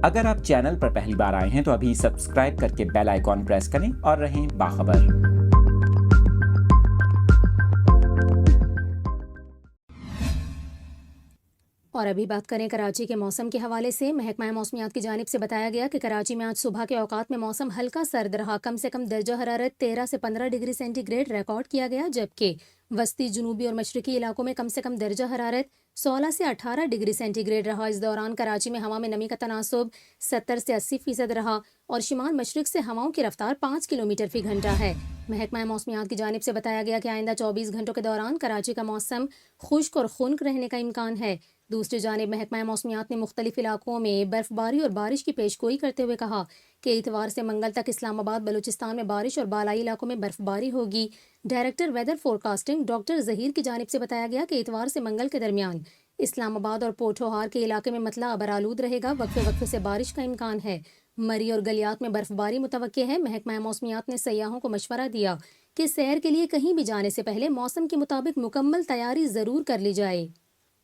اگر آپ چینل پر پہلی بار آئے ہیں تو ابھی سبسکرائب کر کے بیل آئیکن پریس کریں اور رہیں باخبر۔ اور ابھی بات کریں کراچی کے موسم کے حوالے سے۔ محکمہ موسمیات کی جانب سے بتایا گیا کہ کراچی میں آج صبح کے اوقات میں موسم ہلکا سرد رہا، کم سے کم درجہ حرارت 13 سے 15 ڈگری سینٹی گریڈ ریکارڈ کیا گیا، جبکہ وسطی، جنوبی اور مشرقی علاقوں میں کم سے کم درجہ حرارت 16 سے 18 ڈگری سینٹی گریڈ رہا۔ اس دوران کراچی میں ہوا میں نمی کا تناسب 70 سے 80% رہا اور شمال مشرق سے ہواؤں کی رفتار 5 کلومیٹر فی گھنٹہ ہے۔ محکمہ موسمیات کی جانب سے بتایا گیا کہ آئندہ 24 گھنٹوں کے دوران کراچی کا موسم خشک اور خنک رہنے کا امکان ہے۔ دوسری جانب محکمہ موسمیات نے مختلف علاقوں میں برف باری اور بارش کی پیش گوئی کرتے ہوئے کہا کہ اتوار سے منگل تک اسلام آباد، بلوچستان میں بارش اور بالائی علاقوں میں برف باری ہوگی۔ Director weather forecasting doctor Zaheer کی جانب سے بتایا گیا کہ اتوار سے منگل کے درمیان اسلام آباد اور پوٹھوہار کے علاقے میں مطلع ابرآلود رہے گا، وقفے وقفے سے بارش کا امکان ہے۔ مری اور گلیات میں برف باری متوقع ہے۔ محکمہ موسمیات نے سیاحوں کو مشورہ دیا کہ سیر کے لیے کہیں بھی جانے سے پہلے موسم کے مطابق مکمل تیاری ضرور کر لی جائے۔